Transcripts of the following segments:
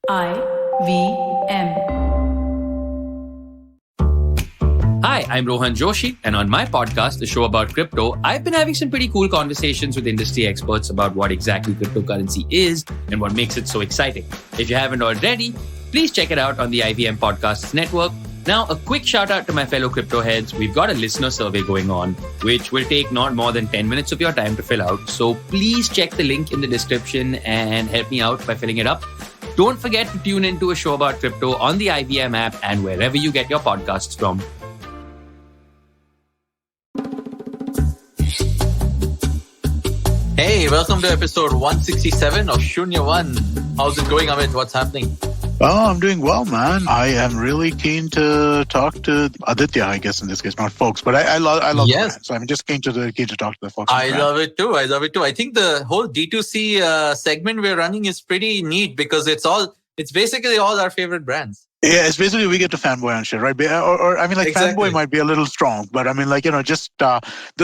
IVM. Hi, I'm Rohan Joshi, and on my podcast, the show about crypto, I've been having some pretty cool conversations with industry experts about what exactly cryptocurrency is and what makes it so exciting. If you haven't already, please check it out on the IVM Podcasts Network. Now, a quick shout out to my fellow crypto heads. We've got a listener survey going on, which will take not more than 10 minutes of your time to fill out. So please check the link in the description and help me out by filling it up. Don't forget to tune into a show about crypto on the IVM app and wherever you get your podcasts from. Hey, welcome to episode 167 of Shunya One. How's it going, Amit? What's happening? Oh, I'm doing well, man. I am really keen to talk to Aditya, I guess in this case, not folks, but I love the brand. So I'm just keen to talk to the folks. I love it too. I think the whole D2C segment we're running is pretty neat because it's basically all our favorite brands. Yeah, it's basically we get to fanboy on shit, right? Or I mean, like exactly. Fanboy might be a little strong, but I mean, like, just the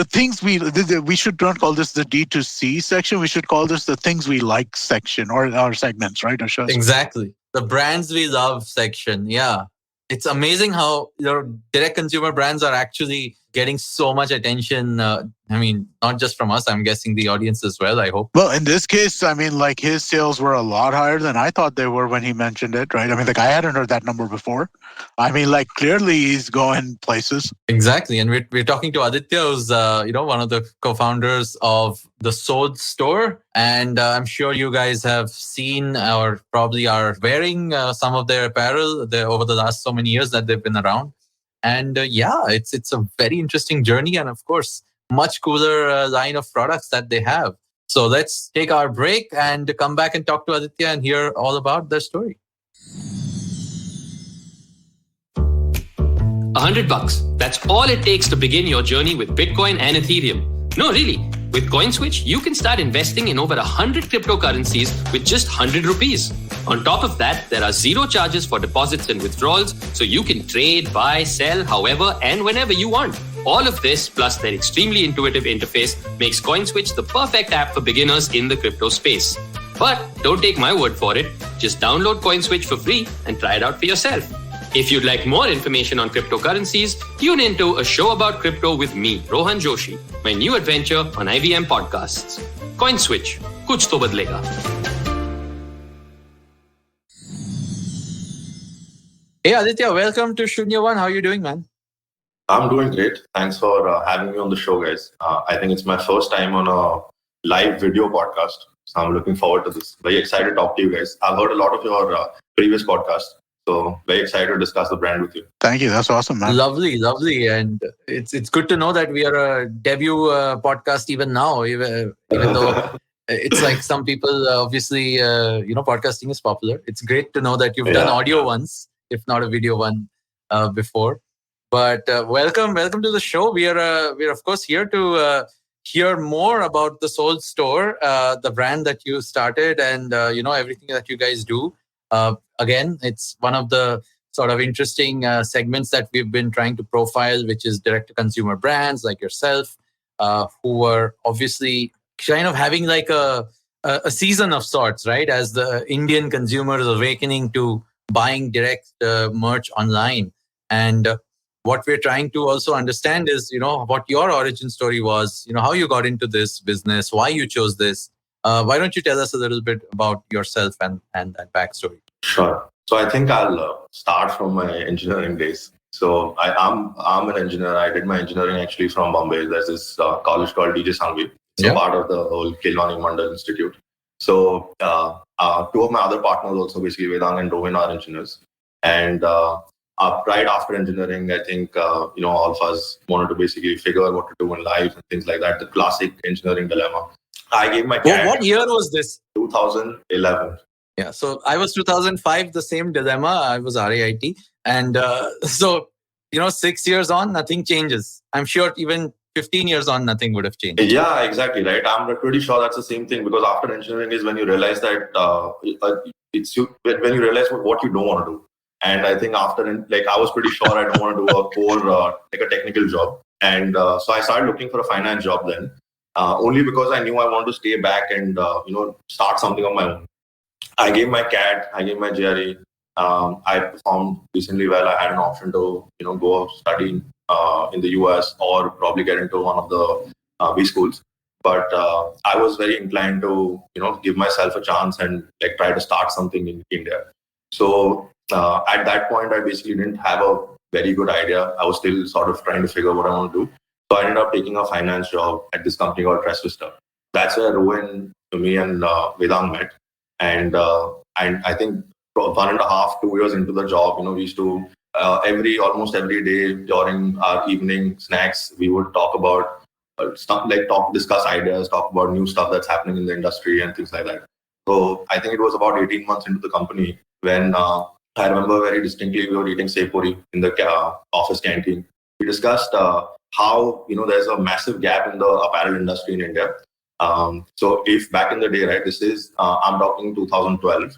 things we should not call this the D2C section. We should call this the things we like section or our segments, right? Our shows. Exactly. The brands we love section. Yeah. It's amazing how direct consumer brands are actually getting so much attention. Not just from us, I'm guessing the audience as well, I hope. Well, in this case, I mean, like his sales were a lot higher than I thought they were when he mentioned it, right? I mean, like I hadn't heard that number before. I mean, like clearly he's going places. Exactly. And we're talking to Aditya, who's, one of the co-founders of the Sold Store. And I'm sure you guys have seen or probably are wearing some of their apparel over the last so many years that they've been around. And it's a very interesting journey. And of course, much cooler line of products that they have. So let's take our break and come back and talk to Aditya and hear all about their story. $100. That's all it takes to begin your journey with Bitcoin and Ethereum. No, really. With CoinSwitch, you can start investing in over 100 cryptocurrencies with just 100 rupees. On top of that, there are zero charges for deposits and withdrawals, so you can trade, buy, sell, however and whenever you want. All of this, plus their extremely intuitive interface, makes CoinSwitch the perfect app for beginners in the crypto space. But don't take my word for it. Just download CoinSwitch for free and try it out for yourself. If you'd like more information on cryptocurrencies, tune into a show about crypto with me, Rohan Joshi, my new adventure on IVM Podcasts. CoinSwitch, kuch to badlega. Hey Aditya, welcome to Shunya One. How are you doing, man? I'm doing great. Thanks for having me on the show, guys. I think it's my first time on a live video podcast. So I'm looking forward to this. Very excited to talk to you guys. I've heard a lot of your previous podcasts. So very excited to discuss the brand with you. Thank you. That's awesome, man. Lovely. And it's good to know that we are a debut podcast even now, even though it's like some people, obviously, podcasting is popular. It's great to know that you've done audio once, if not a video one before. But welcome to the show. We're of course here to hear more about the Sold Store, the brand that you started, and everything that you guys do. Again, it's one of the sort of interesting segments that we've been trying to profile, which is direct-to-consumer brands like yourself, who are obviously kind of having like a season of sorts, right? As the Indian consumer is awakening to buying direct merch online. And what we're trying to also understand is, what your origin story was, how you got into this business, why you chose this. Why don't you tell us a little bit about yourself and that backstory? Sure. So I think I'll start from my engineering days. So I'm an engineer. I did my engineering actually from Bombay. There's this college called DJ Sangvi. It's a part of the whole Kelwani Mandal Institute. So two of my other partners also, basically Vedang and Rohin, are engineers. And right after engineering, I think all of us wanted to basically figure out what to do in life and things like that. The classic engineering dilemma. I gave my what year was this? 2011. Yeah, so I was 2005, the same dilemma. I was RAIT. And so, 6 years on, nothing changes. I'm sure even 15 years on, nothing would have changed. Yeah, exactly, right? I'm pretty sure that's the same thing, because after engineering is when you realize that when you realize what you don't want to do. And I think after, I was pretty sure I don't want to do a core, a technical job. And so I started looking for a finance job then. Only because I knew I wanted to stay back and start something on my own. I gave my CAT, I gave my GRE. I performed decently well. I had an option to, go study in the US or probably get into one of the B schools. But I was very inclined to, give myself a chance and like try to start something in India. So at that point, I basically didn't have a very good idea. I was still sort of trying to figure out what I want to do. So I ended up taking a finance job at this company called Tressvista. That's where Rowan, me, and Vedang met. And I think 1.5, 2 years into the job, we used to almost every day during our evening snacks, we would talk about stuff like discuss ideas, talk about new stuff that's happening in the industry and things like that. So I think it was about 18 months into the company when I remember very distinctly we were eating sepuri in the office canteen. We discussed how there's a massive gap in the apparel industry in India. So if back in the day, right, this is I'm talking 2012.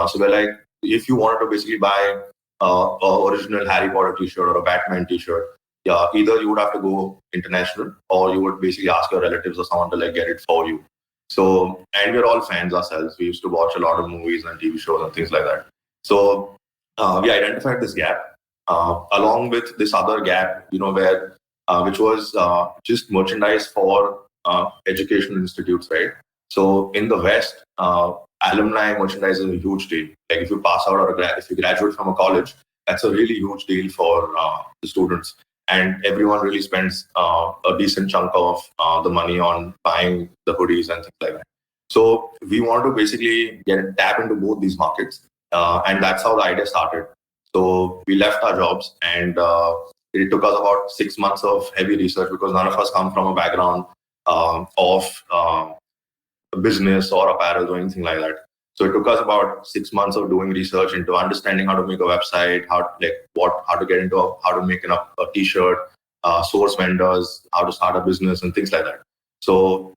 So we're like, if you wanted to basically buy a original Harry Potter T-shirt or a Batman T-shirt, yeah, either you would have to go international or you would basically ask your relatives or someone to like get it for you. So, and we're all fans ourselves. We used to watch a lot of movies and TV shows and things like that. So we identified this gap along with this other gap, where which was just merchandise for educational institutes, right? So in the West, alumni merchandise is a huge deal. Like if you pass out or if you graduate from a college, that's a really huge deal for the students. And everyone really spends a decent chunk of the money on buying the hoodies and things like that. So we want to basically tap into both these markets. And that's how the idea started. So we left our jobs and it took us about 6 months of heavy research because none of us come from a background of business or apparel or anything like that. So it took us about 6 months of doing research into understanding how to make a website, how to get into how to make a T-shirt, source vendors, how to start a business and things like that. So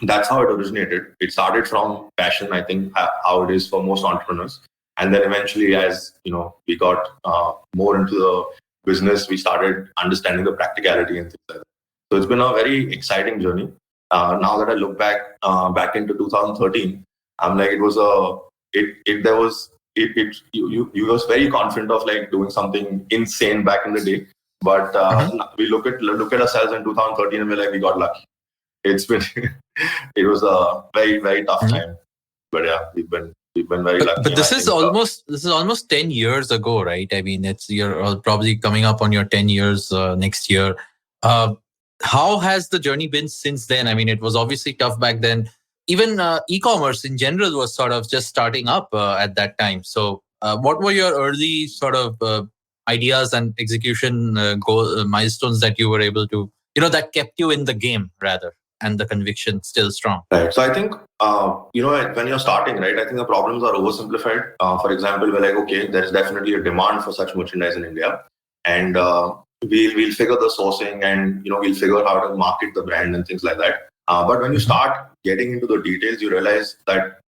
that's how it originated. It started from passion, I think, how it is for most entrepreneurs. And then eventually, as we got more into the business, we started understanding the practicality and things like that. So it's been a very exciting journey. Now that I look back into 2013, I'm like, you was very confident of like doing something insane back in the day. But we look at ourselves in 2013 and we're like, we got lucky. It was a very, very tough time. But yeah, we've been very lucky. But this is almost 10 years ago, right? I mean, you're probably coming up on your 10 years next year. How has the journey been since then? I mean, it was obviously tough back then. Even e-commerce in general was sort of just starting up at that time. So what were your early sort of ideas and execution milestones that you were able to, that kept you in the game rather, and the conviction still strong? Right. So I think, when you're starting, right, I think the problems are oversimplified. For example, we're like, okay, there is definitely a demand for such merchandise in India. And we'll figure the sourcing and, we'll figure out how to market the brand and things like that. But when you start getting into the details, you realize that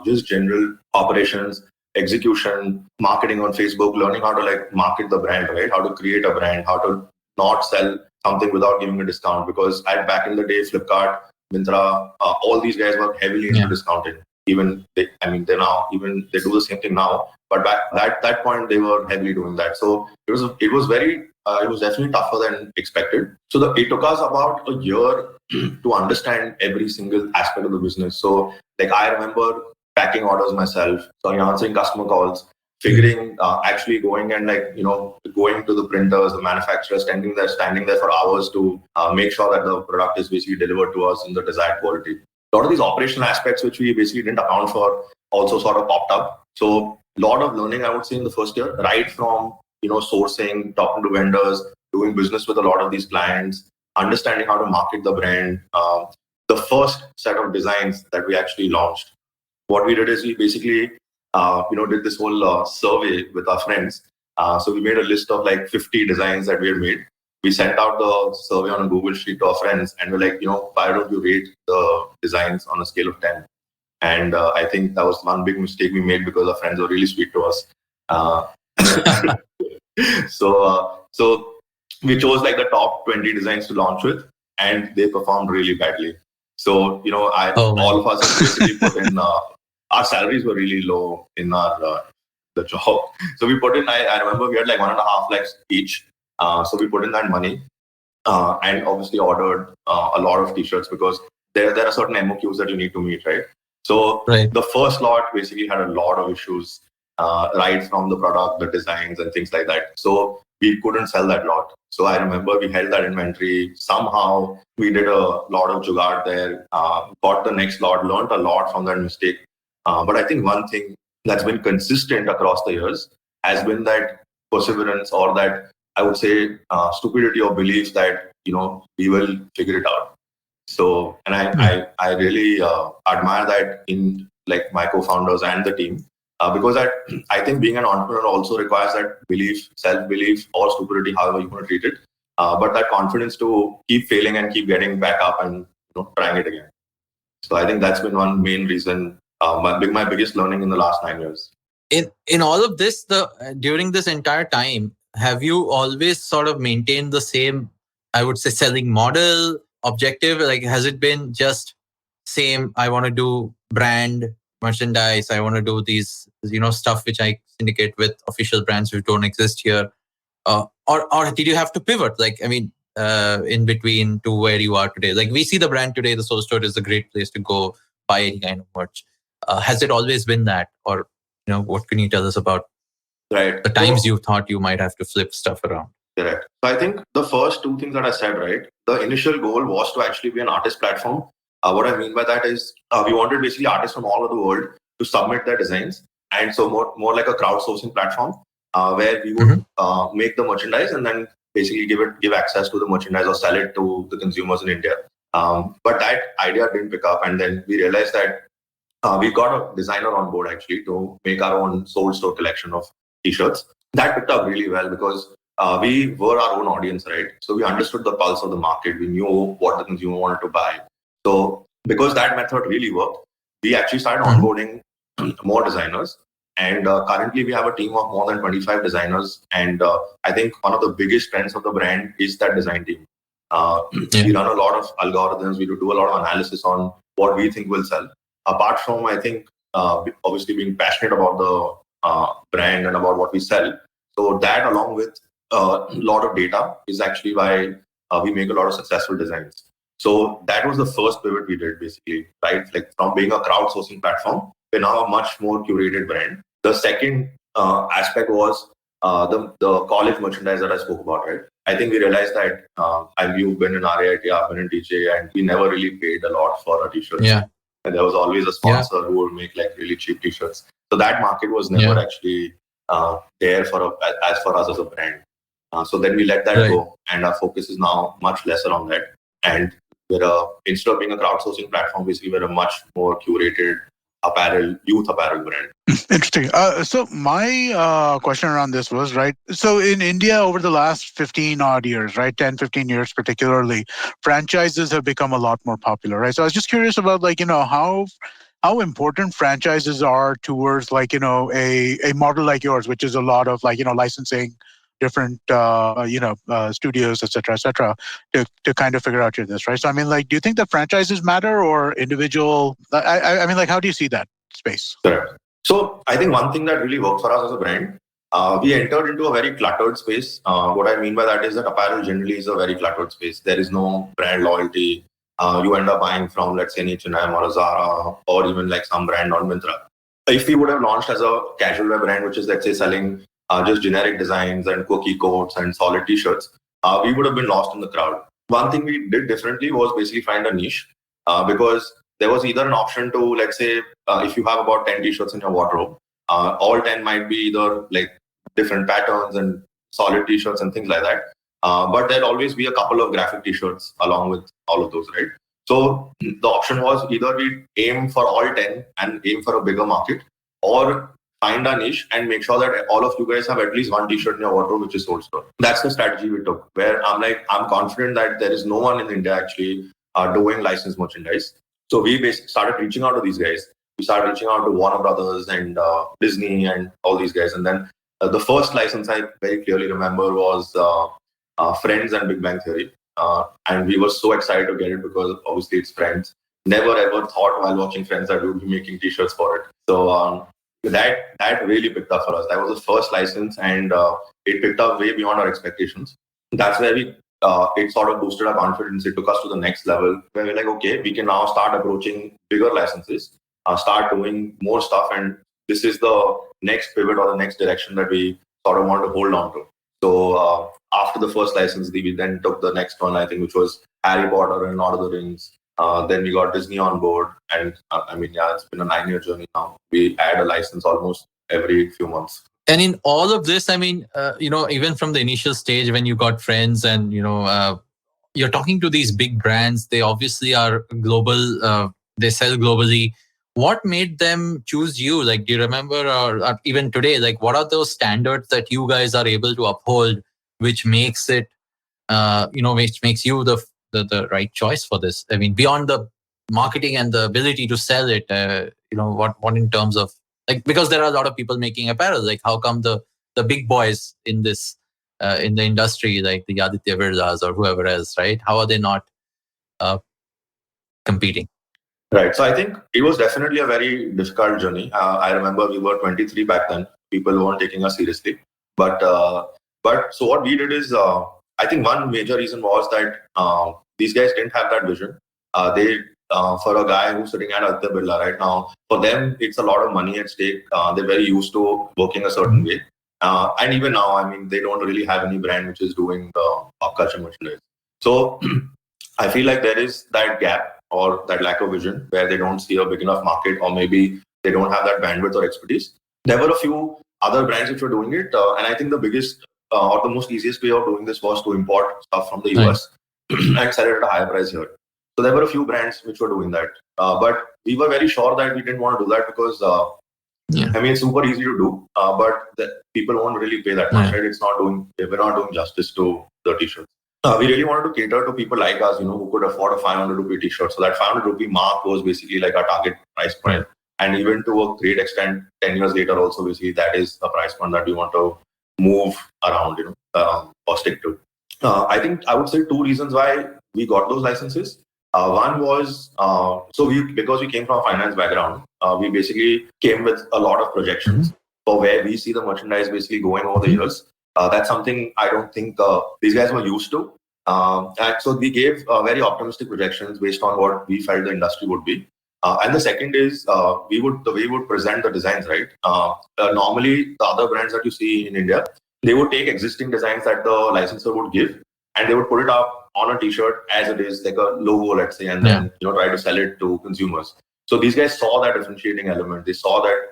just general operations, execution, marketing on Facebook, learning how to like market the brand, right? How to create a brand, how to not sell something without giving a discount. Because back in the day, Flipkart, Myntra, all these guys were heavily into discounting. Even they do the same thing now. But back at that point, they were heavily doing that. So it was definitely tougher than expected. So it took us about a year to understand every single aspect of the business. So like I remember packing orders myself, so answering customer calls, figuring, actually going and going to the printers, the manufacturers, standing there for hours to make sure that the product is basically delivered to us in the desired quality. A lot of these operational aspects, which we basically didn't account for, also sort of popped up. So a lot of learning, I would say, in the first year, right from sourcing, talking to vendors, doing business with a lot of these clients, understanding how to market the brand. The first set of designs that we actually launched, what we did is we basically did this whole survey with our friends. So we made a list of like 50 designs that we had made. We sent out the survey on a Google Sheet to our friends, and we're like, why don't you rate the designs on a scale of 10? And I think that was one big mistake we made because our friends were really sweet to us. So we chose like the top 20 designs to launch with, and they performed really badly. So all of us basically put in our salaries were really low in our the job. So we put in, I remember we had like 1.5 lakhs each. So we put in that money and obviously ordered a lot of t-shirts because there are certain MOQs that you need to meet, right? So the first lot basically had a lot of issues, right from the product, the designs and things like that. So we couldn't sell that lot. So I remember we held that inventory. Somehow we did a lot of jugaad there, got the next lot, learned a lot from that mistake. But I think one thing that's been consistent across the years has been that perseverance, or that I would say stupidity or belief that, we will figure it out. So, and I really admire that in like my co-founders and the team, because I think being an entrepreneur also requires that belief, self-belief, or stupidity, however you want to treat it, but that confidence to keep failing and keep getting back up and trying it again. So I think that's been one main reason, my biggest learning in the last 9 years. In all of this, during this entire time, have you always sort of maintained the same, I would say, selling model, objective? Like, has it been just same, I want to do brand merchandise, I want to do these, stuff which I syndicate with official brands which don't exist here? Or did you have to pivot? Like, I mean, in between to where you are today? Like, we see the brand today, the Soul Store is a great place to go buy any kind of merch. Has it always been that? Or, what can you tell us about the times you thought you might have to flip stuff around? Correct. So I think the first two things that I said, right? The initial goal was to actually be an artist platform. What I mean by that is we wanted basically artists from all over the world to submit their designs. And so more like a crowdsourcing platform where we would make the merchandise and then basically give access to the merchandise or sell it to the consumers in India. But that idea didn't pick up. And then we realized that we got a designer on board actually to make our own Soul Store collection of t-shirts. That picked up really well because we were our own audience, right? So we understood the pulse of the market. We knew what the consumer wanted to buy. So because that method really worked, we actually started onboarding more designers. And currently we have a team of more than 25 designers. And I think one of the biggest strengths of the brand is that design team. We run a lot of algorithms. We do a lot of analysis on what we think will sell. Apart from, I think, obviously being passionate about the brand and about what we sell. So that, along with a lot of data, is actually why we make a lot of successful designs. So that was the first pivot we did, basically, right? Like from being a crowdsourcing platform, we're now a much more curated brand. The second aspect was the college merchandise that I spoke about, right? I think we realized that you've been in RAIT, I've been in DJ, and we never really paid a lot for our t-shirts. Yeah. And there was always a sponsor who would make like really cheap t-shirts. So that market was never actually there for us as a brand. So then we let that go, and our focus is now much lesser on that. And instead of being a crowdsourcing platform, basically we're a much more curated youth apparel brand. Interesting. So my question around this was, right, so in India over the last 15 odd years, right, 10, 15 years particularly, franchises have become a lot more popular, right? So I was just curious about how important franchises are towards a model like yours, which is a lot of licensing different studios, et cetera, to kind of figure out this, right? So I mean, do you think that franchises matter or individual? I mean, how do you see that space? Correct. So I think one thing that really worked for us as a brand, we entered into a very cluttered space. What I mean by that is that apparel generally is a very cluttered space. There is no brand loyalty. You end up buying from, let's say, H&M or a Zara, or even like some brand on Myntra. If we would have launched as a casual wear brand, which is, let's say, selling just generic designs and quirky coats and solid t-shirts, we would have been lost in the crowd. One thing we did differently was basically find a niche, because there was either an option to, let's say, if you have about 10 t-shirts in your wardrobe, all 10 might be either like different patterns and solid t-shirts and things like that. But there'll always be a couple of graphic t-shirts along with all of those, right? So the option was either we aim for all 10 and aim for a bigger market, or find a niche and make sure that all of you guys have at least one t-shirt in your wardrobe which is Soul Store. That's the strategy we took, where I'm confident that there is no one in India actually doing licensed merchandise. So we basically started reaching out to these guys. We started reaching out to Warner Brothers and Disney and all these guys. And then the first license I very clearly remember was Friends and Big Bang Theory. And we were so excited to get it because obviously it's Friends. never ever thought while watching Friends that we would be making T-shirts for it. So that really picked up for us. That was the first license, and it picked up way beyond our expectations. That's where it sort of boosted our confidence. It took us to the next level where we're like, okay, we can now start approaching bigger licenses, start doing more stuff, and this is the next pivot or the next direction that we sort of want to hold on to. So after the first license, we then took the next one, I think, which was Harry Potter and Lord of the Rings. Then we got Disney on board, and it's been a 9-year journey now. We add a license almost every few months. And in all of this, even from the initial stage when you got Friends and, you're talking to these big brands, they obviously are global, they sell globally. What made them choose you? Like, do you remember, or even today, like, what are those standards that you guys are able to uphold, which makes it, which makes you the right choice for this? I mean, beyond the marketing and the ability to sell it, what in terms of, like, because there are a lot of people making apparel, like how come the big boys in this in the industry, like the Aditya Birlas or whoever else, right? How are they not competing? Right. So I think it was definitely a very difficult journey. I remember we were 23 back then. People weren't taking us seriously. But so what we did is, I think one major reason was that these guys didn't have that vision. For a guy who's sitting at Aditya Birla right now, for them, it's a lot of money at stake. They're very used to working a certain way. And even now, they don't really have any brand which is doing pop culture merchandise. So I feel like there is that gap or that lack of vision where they don't see a big enough market, or maybe they don't have that bandwidth or expertise. There were a few other brands which were doing it. And I think the biggest or the most easiest way of doing this was to import stuff from the US and sell it at a higher price here. So there were a few brands which were doing that. But we were very sure that we didn't want to do that because, it's super easy to do, but people won't really pay that much, right? We're not doing justice to the t-shirts. We really wanted to cater to people like us, who could afford a 500 rupee t-shirt. So that 500 rupee mark was basically like our target price point. And even to a great extent, 10 years later also, basically, that is a price point that we want to move around, or stick to. I think I would say two reasons why we got those licenses. One was, because we came from a finance background, we basically came with a lot of projections for where we see the merchandise basically going over the years. That's something I don't think these guys were used to. And so we gave very optimistic projections based on what we felt the industry would be. And the second is the way we would present the designs, right? Normally, the other brands that you see in India, they would take existing designs that the licensor would give, and they would put it up on a t-shirt as it is, like a logo, let's say, and then try to sell it to consumers. So these guys saw that differentiating element. They saw that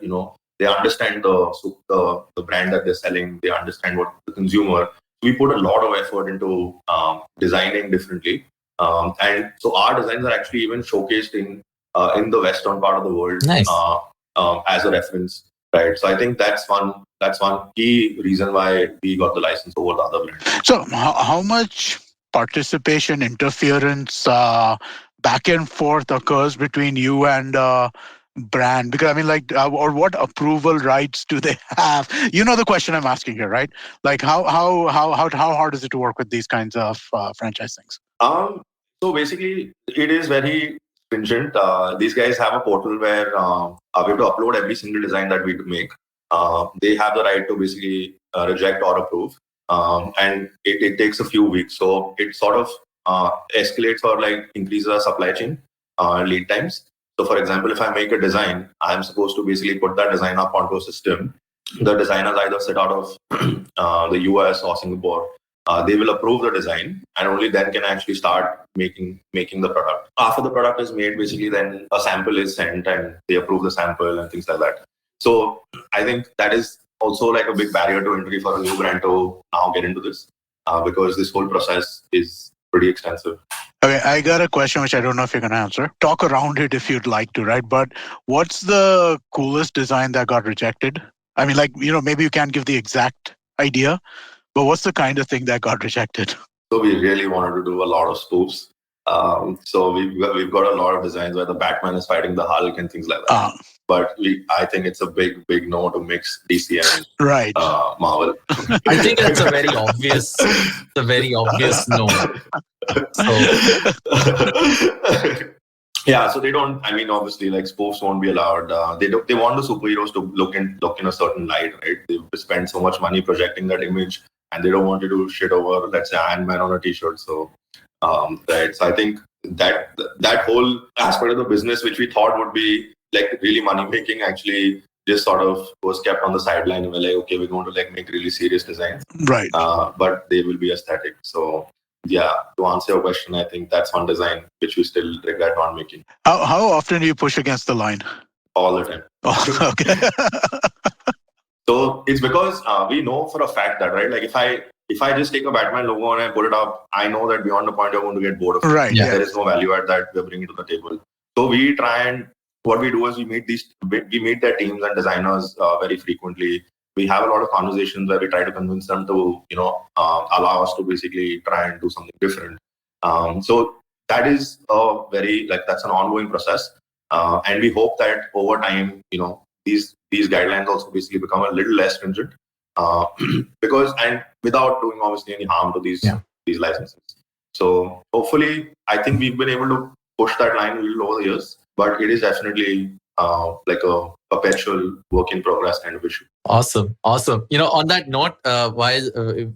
they understand the brand that they're selling. They understand what the consumer. We put a lot of effort into designing differently, and so our designs are actually even showcased in the western part of the world as a reference, right? So I think that's one key reason why we got the license over the other brands. So how much participation, interference, back and forth occurs between you and brand? Because or what approval rights do they have? The question I'm asking here, right? Like how hard is it to work with these kinds of franchise things? So basically, it is very stringent. These guys have a portal where we have to upload every single design that we make. They have the right to basically reject or approve, and it takes a few weeks. So it sort of escalates or increases our supply chain lead times. So for example, if I make a design, I'm supposed to basically put that design up onto a system. The designers either sit out of the US or Singapore. They will approve the design, and only then can I actually start making the product. After the product is made, basically then a sample is sent and they approve the sample and things like that. So I think that is also like a big barrier to entry for a new brand to now get into this, because this whole process is pretty extensive. Okay, I got a question which I don't know if you're going to answer. Talk around it if you'd like to, right? But what's the coolest design that got rejected? Maybe you can't give the exact idea, but what's the kind of thing that got rejected? So we really wanted to do a lot of spoofs. So we've got a lot of designs where the Batman is fighting the Hulk and things like that. But I think it's a big no to mix DC and Marvel. I think that's a very obvious no. So Yeah, so they don't. I mean, obviously, like sports won't be allowed. They want the superheroes to look in a certain light, right? They spend so much money projecting that image, and they don't want to do shit over, let's say, Iron Man on a T-shirt. So, right. So I think that whole aspect of the business, which we thought would be like really money making, actually just sort of was kept on the sideline. And we're like, okay, we're going to like make really serious designs, Right? But they will be aesthetic. So yeah, to answer your question, I think that's one design which we still regret not making. How often do you push against the line? All the time. Oh, okay. So it's because we know for a fact that, right, like if I just take a Batman logo and I put it up, I know that beyond the point you're going to get bored of it. Right. Yeah. There is no value add that we're bringing to the table. So we try, and what we do is we meet their teams and designers very frequently. We have a lot of conversations where we try to convince them to, allow us to basically try and do something different. So that is that's an ongoing process. And we hope that over time, these guidelines also basically become a little less stringent, because, and without doing obviously any harm to these licenses. So hopefully, I think we've been able to push that line a little over the years, but it is definitely like a perpetual work in progress kind of issue. Awesome. On that note, while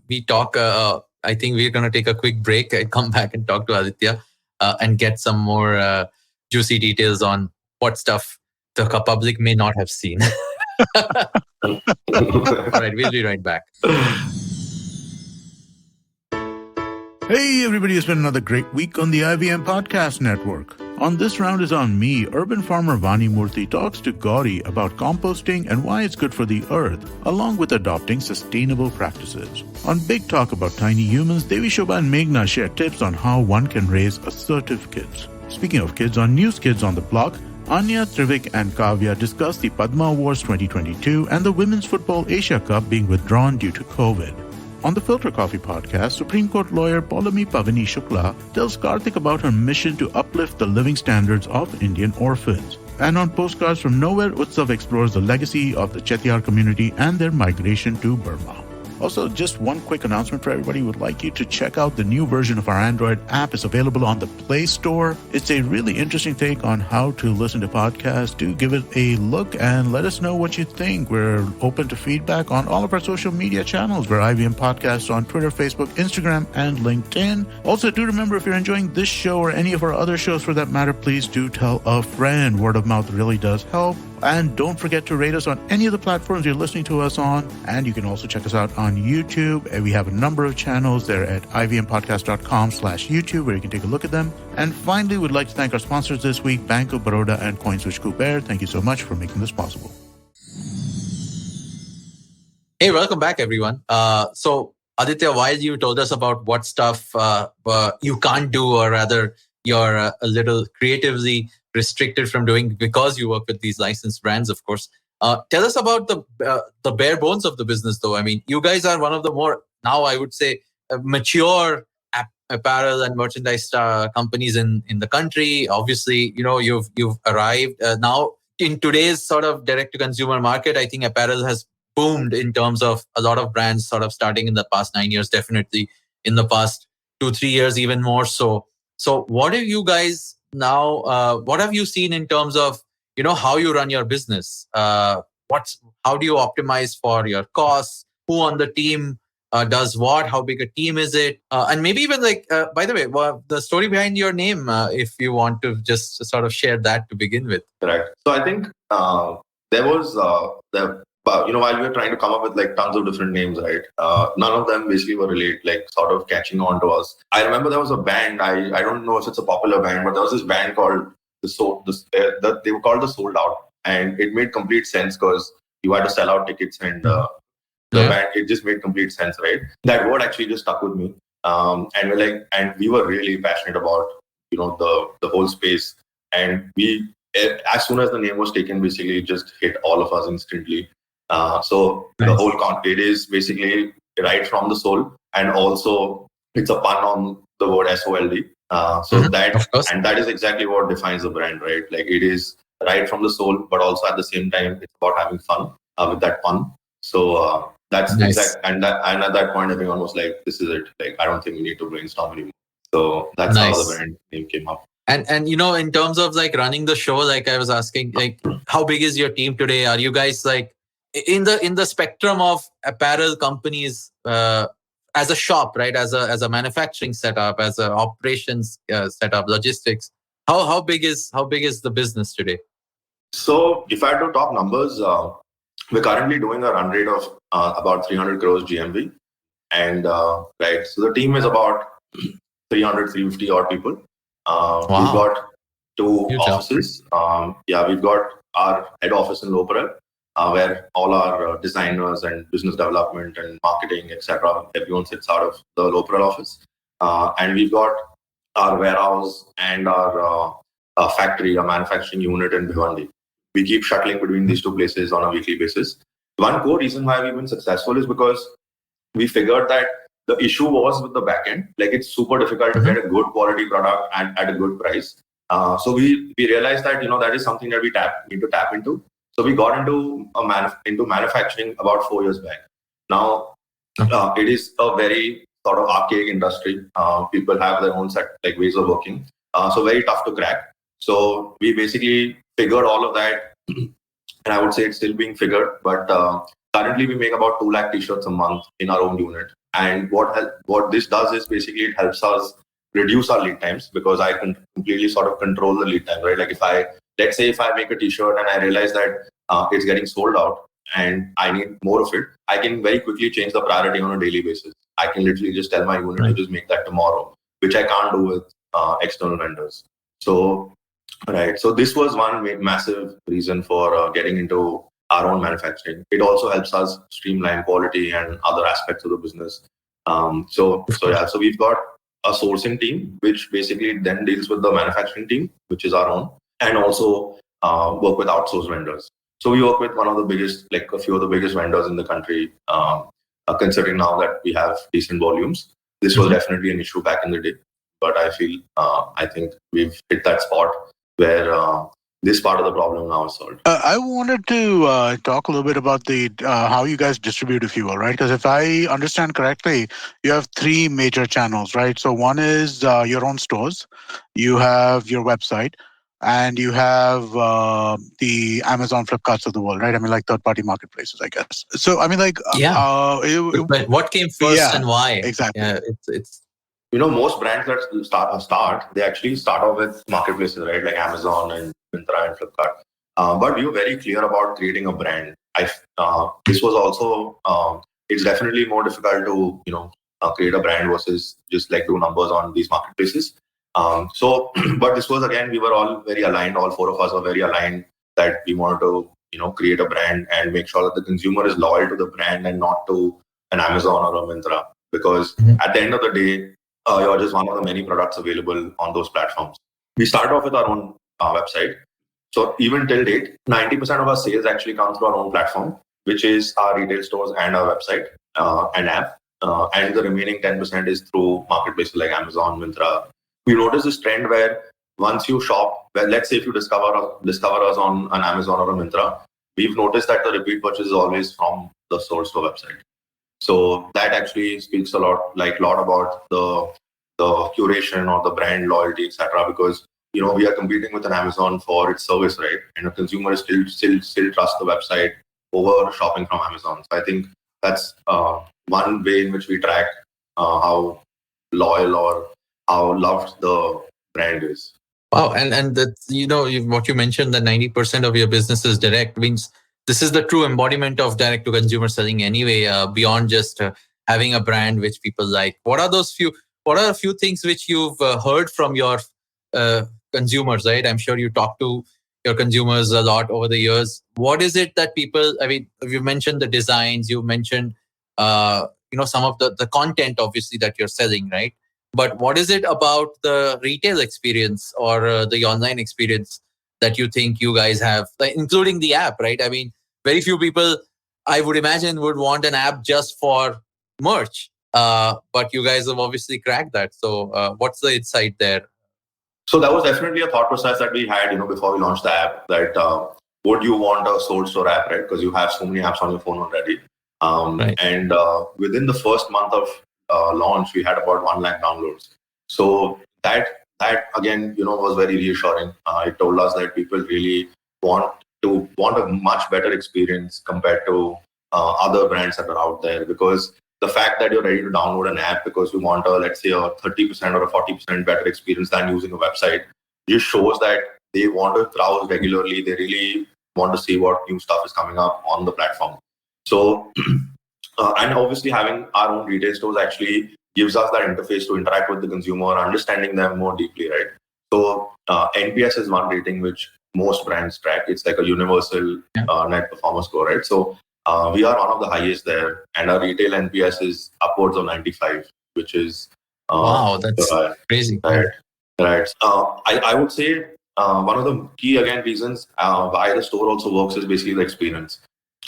we talk, I think we're going to take a quick break and come back and talk to Aditya and get some more juicy details on what stuff the public may not have seen. All right, we'll be right back. Hey everybody, it's been another great week on the IVM Podcast Network. On This Round is on Me, urban farmer Vani Murthy talks to Gauri about composting and why it's good for the earth, along with adopting sustainable practices. On Big Talk about tiny humans, Devi Shobha and Meghna share tips on how one can raise assertive kids. Speaking of kids, on News Kids on the Block, Anya, Trivik and Kavya discuss the Padma Awards 2022 and the Women's Football Asia Cup being withdrawn due to COVID. On the Filter Coffee podcast, Supreme Court lawyer Paulami Pavani Shukla tells Karthik about her mission to uplift the living standards of Indian orphans. And on Postcards from Nowhere, Utsav explores the legacy of the Chettiar community and their migration to Burma. Also, just one quick announcement for everybody. We would like you to check out the new version of our Android app. It's available on the Play Store. It's a really interesting take on how to listen to podcasts. Do give it a look and let us know what you think. We're open to feedback on all of our social media channels. We're IVM Podcasts on Twitter, Facebook, Instagram, and LinkedIn. Also, do remember, if you're enjoying this show or any of our other shows for that matter, please do tell a friend. Word of mouth really does help. And don't forget to rate us on any of the platforms you're listening to us on. And you can also check us out on YouTube. And we have a number of channels there at ivmpodcast.com/YouTube where you can take a look at them. And finally, we'd like to thank our sponsors this week, Bank of Baroda and CoinSwitch Kuber. Thank you so much for making this possible. Hey, welcome back, everyone. So, Aditya, while you told us about what stuff you can't do, or rather you're a little creatively restricted from doing because you work with these licensed brands, of course. Tell us about the bare bones of the business, though. I mean, you guys are one of the more, now I would say, mature apparel and merchandise companies in the country. Obviously, you've arrived now in today's sort of direct-to-consumer market. I think apparel has boomed in terms of a lot of brands sort of starting in the past 9 years, definitely in the past 2-3 years, even more so. So what have you guys now, what have you seen in terms of, how you run your business? How do you optimize for your costs? Who on the team does what? How big a team is it? And maybe even by the way, the story behind your name, if you want to just sort of share that to begin with. Right. So I think there was, while we were trying to come up with like tons of different names, right? None of them basically were sort of catching on to us. I remember there was a band. I don't know if it's a popular band, but there was this band called they were called the Sold Out, and it made complete sense because you had to sell out tickets, and the band, it just made complete sense, right? That word actually just stuck with me, and we were really passionate about the whole space, and we, as soon as the name was taken, basically it just hit all of us instantly. So the whole it is basically right from the soul, and also it's a pun on the word SOLD. That is exactly what defines the brand, right? Like it is right from the soul, but also at the same time, it's about having fun with that pun. So that's nice. Exact. And at that point, everyone was like, "This is it. Like I don't think we need to brainstorm anymore." So that's how the brand name came up. And in terms of like running the show, like I was asking, like how big is your team today? Are you guys like in the spectrum of apparel companies as a shop, right? As a manufacturing setup, as a operations setup, logistics. How big is the business today? So if I had to talk numbers, we're currently doing a run rate of about 300 crores GMV. And right, so the team is about 350 odd people. We've got two Huge offices. We've got our head office in Loparel, where all our designers and business development and marketing, etc., everyone sits out of the Loparel office. And we've got our warehouse and our factory, a manufacturing unit in Bhiwandi. We keep shuttling between these two places on a weekly basis. One core reason why we've been successful is because we figured that the issue was with the backend. Like it's super difficult to get a good quality product at a good price. So we realized that that is something that we need to tap into. So we got into manufacturing about 4 years back. Now it is a very sort of archaic industry. People have their own set like ways of working. So very tough to crack. So we basically figured all of that, and I would say it's still being figured. But currently, we make about 2 lakh t-shirts a month in our own unit. And what this does is basically it helps us reduce our lead times, because I can completely sort of control the lead time, right? Like let's say if I make a t-shirt and I realize that it's getting sold out and I need more of it, I can very quickly change the priority on a daily basis. I can literally just tell my unit to just make that tomorrow, which I can't do with external vendors. So, right. So this was one massive reason for getting into our own manufacturing. It also helps us streamline quality and other aspects of the business. So we've got a sourcing team, which basically then deals with the manufacturing team, which is our own, and also work with outsourced vendors. So we work with one of the biggest, like a few of the biggest vendors in the country, considering now that we have decent volumes. This was definitely an issue back in the day, but I think we've hit that spot where this part of the problem now is solved. I wanted to talk a little bit about the how you guys distribute, if you will, right? Because if I understand correctly, you have 3 major channels, right? So one is your own stores, you have your website, and you have the Amazon, Flipkarts of the world, right? I mean, like third-party marketplaces, I guess. So I mean, like, but what came first and why? Exactly. Yeah, it's most brands that start, they actually start off with marketplaces, right? Like Amazon and Myntra and Flipkart. But we were very clear about creating a brand. This was also, it's definitely more difficult to, create a brand versus just like do numbers on these marketplaces. But this was, again, we were all very aligned. All 4 of us were very aligned that we wanted to, create a brand and make sure that the consumer is loyal to the brand and not to an Amazon or a Myntra. Because at the end of the day, you're just one of the many products available on those platforms. We started off with our own website. So even till date, 90% of our sales actually come through our own platform, which is our retail stores and our website and app. And the remaining 10% is through marketplaces like Amazon, Myntra. We noticed this trend where once you shop, let's say if you discover us on an Amazon or a Myntra, we've noticed that the repeat purchase is always from the store website. So that actually speaks a lot about the curation or the brand loyalty, etc. Because we are competing with an Amazon for its service, right? And a consumer still trust the website over shopping from Amazon. So I think that's one way in which we track how loyal or how loved the brand is. Wow, and that's what you mentioned, that 90% of your business is direct, means this is the true embodiment of direct to consumer selling anyway, beyond just having a brand which people like. What are a few things which you've heard from your consumers, right? I'm sure you talk to your consumers a lot over the years. What is it that people, I mean, you mentioned the designs, you mentioned some of the content obviously that you're selling, right? But what is it about the retail experience or the online experience that you think you guys have, including the app, right? I mean, very few people, I would imagine, would want an app just for merch. But you guys have obviously cracked that. So what's the insight there? So that was definitely a thought process that we had, before we launched the app, that would you want a sold store app, right? Because you have so many apps on your phone already. Right. And within the first month of launch, we had about 1 lakh downloads. So that that again, was very reassuring. It told us that people really want a much better experience compared to other brands that are out there, because the fact that you're ready to download an app because you want let's say a 30% or a 40% better experience than using a website, just shows that they want to browse regularly. They really want to see what new stuff is coming up on the platform. So, and obviously having our own retail stores actually gives us that interface to interact with the consumer, understanding them more deeply, right? So NPS is one rating which most brands track. It's like a universal net performance score, right? So we are one of the highest there, and our retail NPS is upwards of 95, which is wow, that's crazy. Right. I would say one of the key reasons why the store also works is basically the experience.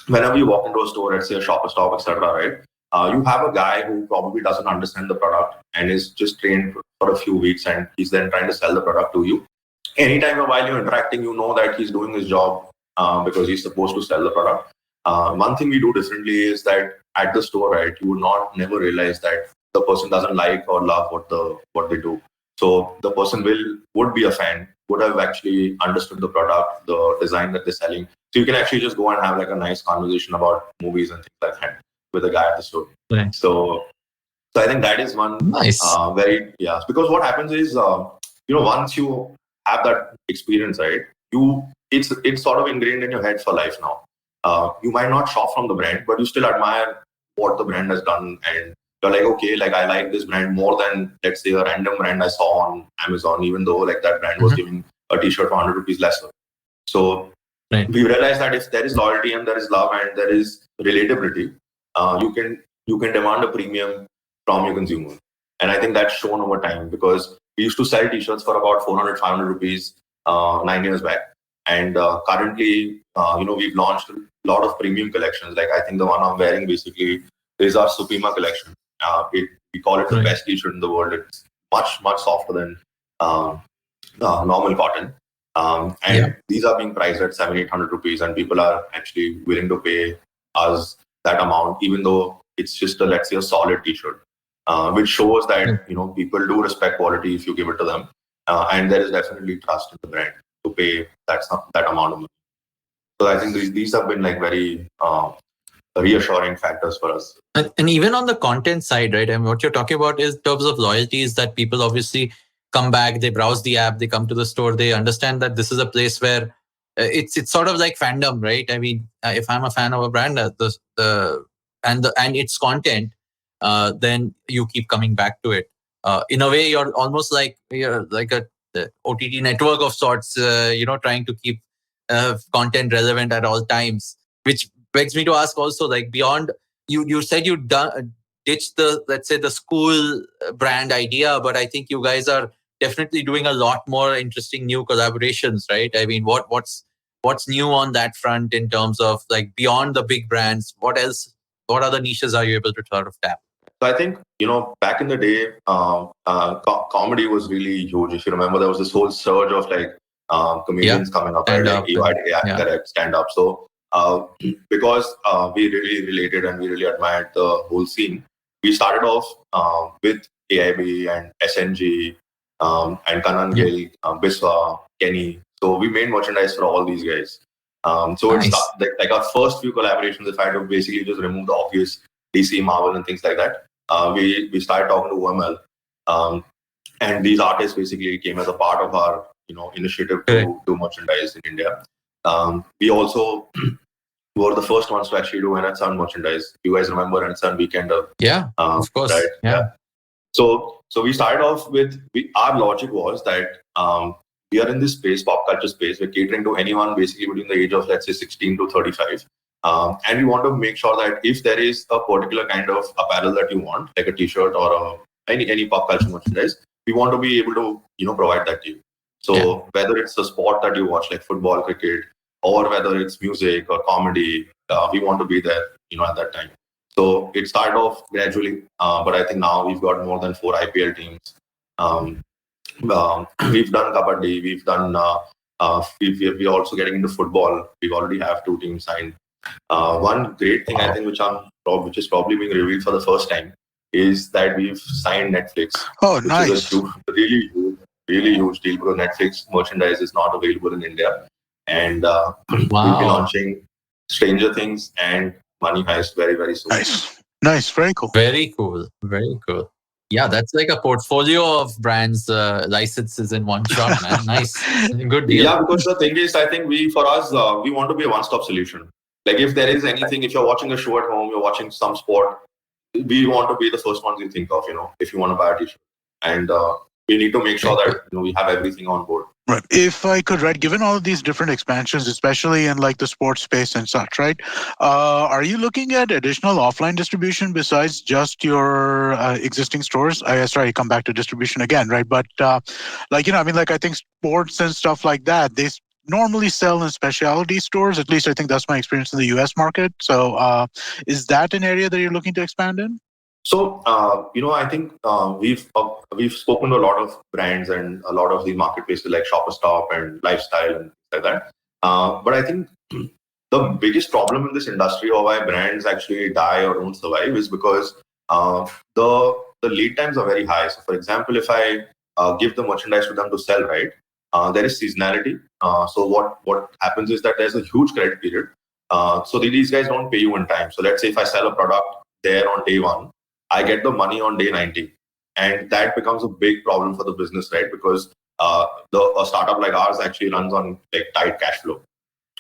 Whenever you walk into a store, let's say a Shopper Stop, etc., right? You have a guy who probably doesn't understand the product and is just trained for a few weeks, and he's then trying to sell the product to you. Anytime while you're interacting, you know that he's doing his job because he's supposed to sell the product. One thing we do differently is that at the store, right, you would never realize that the person doesn't like or love what they do. So the person would be a fan, would have actually understood the product, the design that they're selling. So you can actually just go and have like a nice conversation about movies and things like that with the guy at the store. Right. So I think that is one nice. Because what happens is once you have that experience, right, it's sort of ingrained in your head for life now. You might not shop from the brand, but you still admire what the brand has done, and you're like, okay, like I like this brand more than, let's say, a random brand I saw on Amazon, even though like that brand was giving a t-shirt for 100 rupees lesser. So we realize that if there is loyalty and there is love and there is relatability, you can demand a premium from your consumer. And I think that's shown over time, because we used to sell t-shirts for about 400, 500 rupees 9 years back. And currently, we've launched a lot of premium collections. Like I think the one I'm wearing basically is our Suprema collection. We call it the best t-shirt in the world. It's much, much softer than normal cotton. And these are being priced at 700-800 rupees, and people are actually willing to pay us that amount, even though it's just let's say a solid t-shirt, which shows that people do respect quality if you give it to them, and there is definitely trust in the brand to pay that amount of money. So I think these have been like very reassuring factors for us. And even on the content side, right? And what you're talking about is in terms of loyalty, is that people obviously come back, they browse the app, they come to the store, they understand that this is a place where it's sort of like fandom, right? I mean, if I'm a fan of a brand, and its content, then you keep coming back to it. In a way, you're almost like a OTT network of sorts, trying to keep content relevant at all times. Which begs me to ask also, like beyond, you said you ditched let's say the school brand idea, but I think you guys are definitely doing a lot more interesting new collaborations, right? I mean, what's new on that front in terms of like beyond the big brands? What else? What other niches are you able to sort of tap? So I think, back in the day, comedy was really huge. If you remember, there was this whole surge of like comedians coming up, right? Correct, stand up. So because we really related and we really admired the whole scene, we started off with AIB and SNG and Kanan Gill, Biswa, Kenny. So we made merchandise for all these guys. So it's like our first few collaborations, if I had to basically just remove the obvious DC, Marvel and things like that, we started talking to OML. And these artists basically came as a part of our initiative to do merchandise in India. We also were the first ones to actually do N Sun merchandise. You guys remember N Sun Weekender? Of course. Right? Yeah. So we started off with, our logic was that we are in this space, pop culture space. We're catering to anyone basically between the age of, let's say, 16 to 35. And we want to make sure that if there is a particular kind of apparel that you want, like a t-shirt or any pop culture merchandise, we want to be able to, provide that to you. So whether it's a sport that you watch, like football, cricket, or whether it's music or comedy, we want to be there, at that time. So it started off gradually, but I think now we've got more than 4 IPL teams. We've done kabaddi, we've done, we're also getting into football. We already have 2 teams signed. One great thing I think which is probably being revealed for the first time is that we've signed Netflix. Oh, nice! Which is really huge. really huge deal because Netflix merchandise is not available in India. And we'll be launching Stranger Things and Money Heist very, very soon. Nice. Very cool. Very cool. Very cool. Yeah, that's like a portfolio of brands, licenses in one shot, man. Nice. Good deal. Yeah, because the thing is, I think we want to be a one-stop solution. Like if there is anything, if you're watching a show at home, you're watching some sport, we want to be the first ones you think of, if you want to buy a t-shirt. And we need to make sure that we have everything on board. Right. If I could, right, given all of these different expansions, especially in like the sports space and such, right, are you looking at additional offline distribution besides just your existing stores? Sorry, come back to distribution again, right? But I think sports and stuff like that, they normally sell in specialty stores. At least I think that's my experience in the US market. So is that an area that you're looking to expand in? So, I think we've spoken to a lot of brands and a lot of the marketplaces like Shopper Stop and Lifestyle and like that. But I think the biggest problem in this industry, or why brands actually die or don't survive, is because the lead times are very high. So, for example, if I give the merchandise to them to sell, right, there is seasonality. So what happens is that there's a huge credit period. So these guys don't pay you in time. So let's say if I sell a product there on day 1, I get the money on day 90. And that becomes a big problem for the business, right? Because a startup like ours actually runs on like tight cash flow.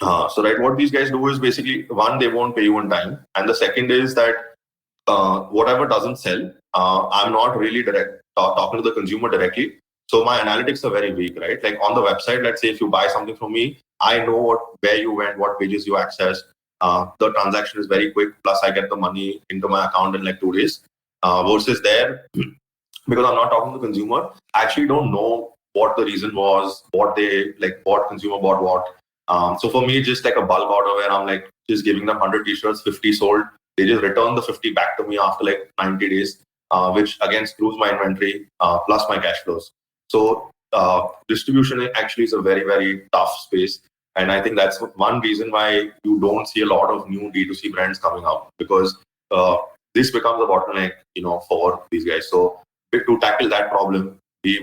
So right, what these guys do is basically, one, they won't pay you on time. And the second is that whatever doesn't sell, I'm not really talking to the consumer directly. So my analytics are very weak, right? Like on the website, let's say if you buy something from me, I know where you went, what pages you accessed. The transaction is very quick. Plus I get the money into my account in like 2 days. Versus there, because I'm not talking to the consumer, I actually don't know what the reason was, what consumer bought what. So for me, just like a bulk order where I'm like just giving them 100 t-shirts, 50 sold. They just return the 50 back to me after like 90 days, which again screws my inventory plus my cash flows. So distribution actually is a very, very tough space. And I think that's one reason why you don't see a lot of new D2C brands coming up, because this becomes a bottleneck, for these guys. So to tackle that problem, we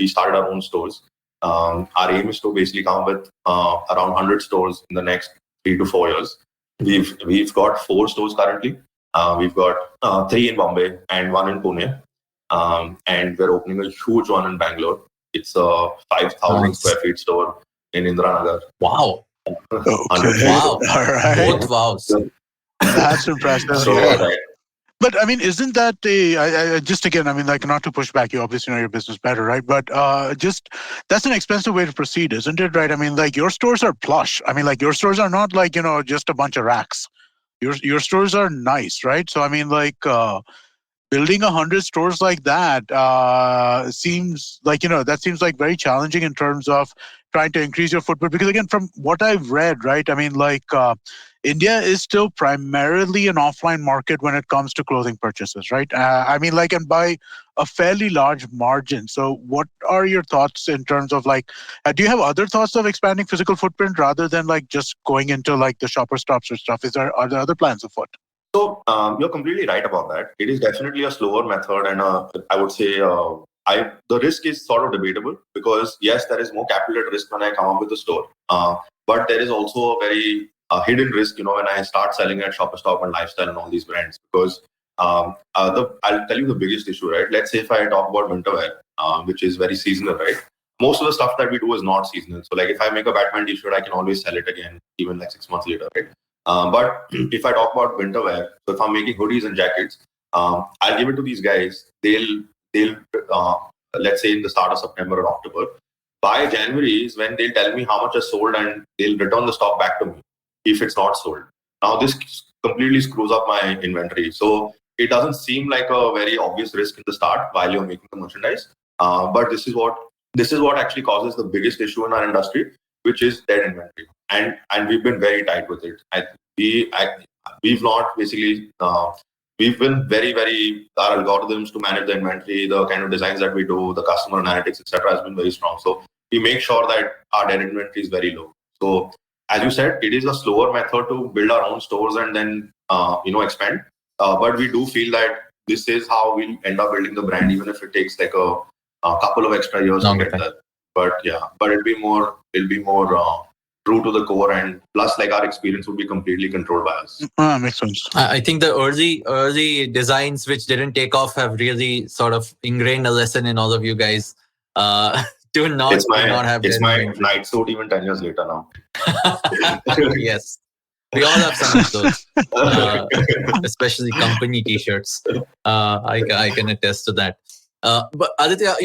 started our own stores. Our aim is to basically come with around 100 stores in the next 3 to 4 years. We've got 4 stores currently. We've got 3 in Bombay and 1 in Pune. And we're opening a huge one in Bangalore. It's a 5,000 square feet store in Indiranagar. Wow. Okay. Wow. All right. Both wows. That's impressive. So, right. But I mean, isn't that just again, I mean, like not to push back, you obviously know your business better, right? But just that's an expensive way to proceed, isn't it? Right? I mean, like your stores are plush. I mean, like your stores are not like, just a bunch of racks. Your stores are nice, right? So I mean, like building 100 stores like that seems like, that seems like very challenging in terms of trying to increase your footprint. Because again, from what I've read, right, I mean, like India is still primarily an offline market when it comes to clothing purchases, right? I mean, like, and by a fairly large margin. So what are your thoughts in terms of like, do you have other thoughts of expanding physical footprint rather than like just going into like the shopper stops or stuff? Are there other plans afoot? So you're completely right about that. It is definitely a slower method, and I would say the risk is sort of debatable, because yes, there is more capital at risk when I come up with a store, but there is also a very hidden risk, when I start selling at Shopper Stop and Lifestyle and all these brands, because I'll tell you the biggest issue, right? Let's say if I talk about winter wear, which is very seasonal, right? Most of the stuff that we do is not seasonal. So like if I make a Batman t-shirt, I can always sell it again, even like 6 months later, right? But if I talk about winter wear, so if I'm making hoodies and jackets, I'll give it to these guys. They'll let's say in the start of September or October. By January is when they'll tell me how much is sold, and they'll return the stock back to me if it's not sold. Now this completely screws up my inventory. So it doesn't seem like a very obvious risk in the start while you're making the merchandise. But this is what actually causes the biggest issue in our industry, which is dead inventory. And we've been very tight with it. We've not basically, we've been very, very, our algorithms to manage the inventory, the kind of designs that we do, the customer analytics, etc., has been very strong. So we make sure that our dead inventory is very low. So as you said, it is a slower method to build our own stores and then, expand. But we do feel that this is how we'll end up building the brand, even if it takes like a couple of extra years to get there. But it'll be more true to the core, and plus like our experience would be completely controlled by us. Makes sense. I think the early designs which didn't take off have really sort of ingrained a lesson in all of you guys. Do not have. It's my night suit even 10 years later now. Yes, we all have some of those, especially company T-shirts. I can attest to that. But Aditya,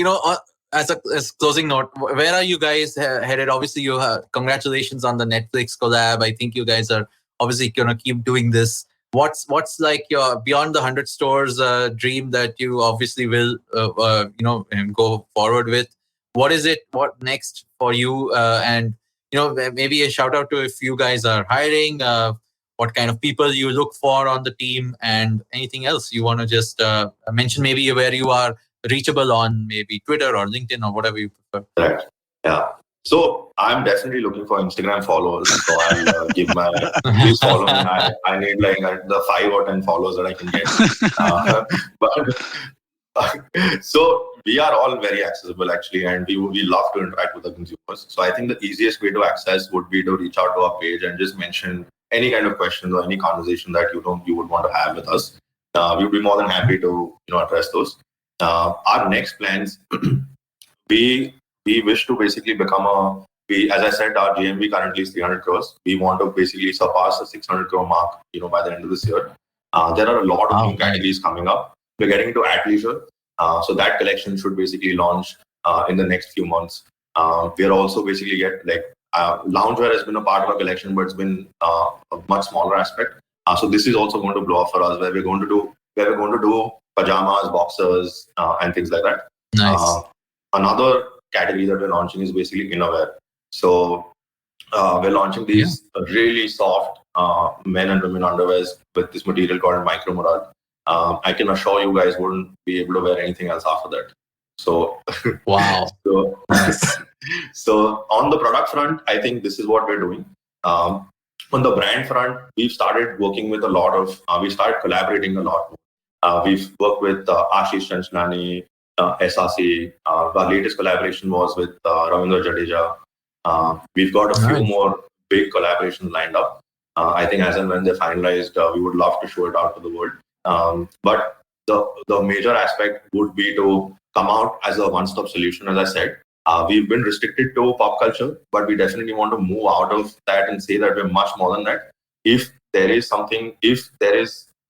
as closing note, where are you guys headed? Obviously, you have congratulations on the Netflix collab. I think you guys are obviously going to keep doing this. What's like your beyond the 100 stores dream that you obviously will go forward with? What is it? What next for you? And maybe a shout out to if you guys are hiring. What kind of people you look for on the team, and anything else you want to just mention? Maybe where you are reachable on maybe Twitter or LinkedIn or whatever you prefer. Right. Yeah. So I'm definitely looking for Instagram followers. So I'll give please follow me. I need like the 5 or 10 followers that I can get. So we are all very accessible actually, and we love to interact with the consumers. So I think the easiest way to access would be to reach out to our page and just mention any kind of questions or any conversation that you would want to have with us. We'd be more than happy to address those. Our next plans, we wish to basically become as I said, our GMV currently is 300 crores. We want to basically surpass the 600 crore mark, by the end of this year. There are a lot of new categories coming up. We're getting into athleisure. So that collection should basically launch in the next few months. We're also basically loungewear has been a part of our collection, but it's been a much smaller aspect. So this is also going to blow up for us, where we're going to do pajamas, boxers, and things like that. Nice. Another category that we're launching is basically innerwear. So we're launching these really soft men and women underwears with this material called micro mural. I can assure you guys wouldn't be able to wear anything else after that. So wow. So on the product front, I think this is what we're doing. On the brand front, we've started working with we started collaborating a lot more. We've worked with Ashish Chanchlani, SRC. Our latest collaboration was with Ravindra Jadeja. We've got a few more big collaborations lined up. I think as and when they're finalized, we would love to show it out to the world. But the major aspect would be to come out as a one-stop solution. As I said, we've been restricted to pop culture, but we definitely want to move out of that and say that we're much more than that. If there is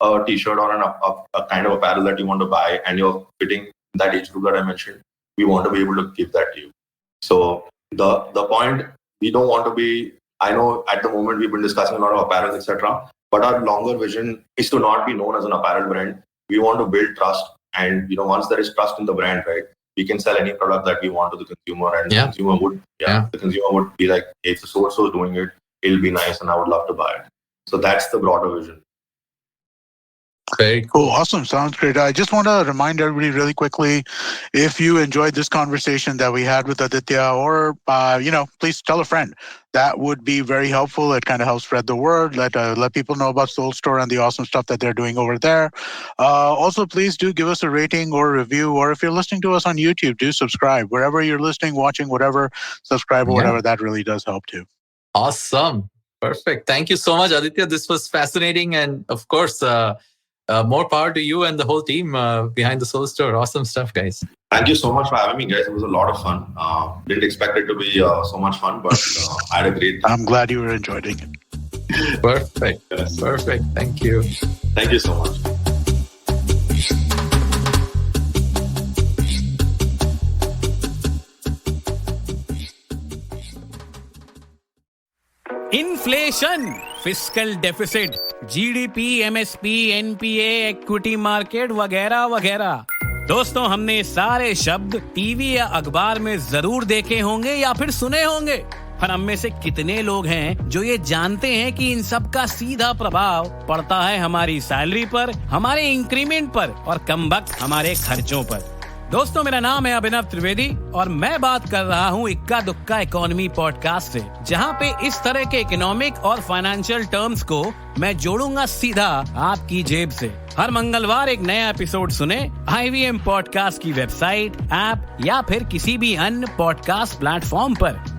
a t-shirt or a kind of apparel that you want to buy and you're fitting that age group that I mentioned, we want to be able to give that to you. So the point, we don't want to be, I know at the moment we've been discussing a lot of apparel, etc. But our longer vision is to not be known as an apparel brand. We want to build trust. And once there is trust in the brand, right, we can sell any product that we want to the consumer, and the consumer would be like, hey, if the so-and-so is doing it, it'll be nice and I would love to buy it. So that's the broader vision. Very cool. Awesome. Sounds great. I just want to remind everybody really quickly, if you enjoyed this conversation that we had with Aditya, or, please tell a friend. That would be very helpful. It kind of helps spread the word. Let people know about Soul Store and the awesome stuff that they're doing over there. Also, please do give us a rating or a review, or if you're listening to us on YouTube, do subscribe. Wherever you're listening, watching, whatever, subscribe or whatever. That really does help too. Awesome. Perfect. Thank you so much, Aditya. This was fascinating. And of course, more power to you and the whole team behind the Soul Store. Awesome stuff, guys. Thank you so much for having me, guys. It was a lot of fun. Didn't expect it to be so much fun, but I had a great time. I'm glad you were enjoying it. Perfect. Yes. Perfect. Thank you. Thank you so much. Inflation, fiscal deficit, GDP, MSP, NPA, equity market वगैरह वगैरह। दोस्तों, हमने सारे शब्द TV या अखबार में जरूर देखे होंगे या फिर सुने होंगे, पर हम में से कितने लोग हैं जो ये जानते हैं कि इन सब का सीधा प्रभाव पड़ता है हमारी सैलरी पर, हमारे इंक्रीमेंट पर और कमबख्त हमारे खर्चों पर। दोस्तों, मेरा नाम है अभिनव त्रिवेदी और मैं बात कर रहा हूँ इक्का दुक्का इकोनॉमी पॉडकास्ट से, जहाँ पे इस तरह के इकोनॉमिक और फाइनेंशियल टर्म्स को मैं जोड़ूंगा सीधा आपकी जेब से। हर मंगलवार एक नया एपिसोड सुने IVM पॉडकास्ट की वेबसाइट, ऐप या फिर किसी भी अन्य पॉडकास्ट प्लेटफॉर्म पर।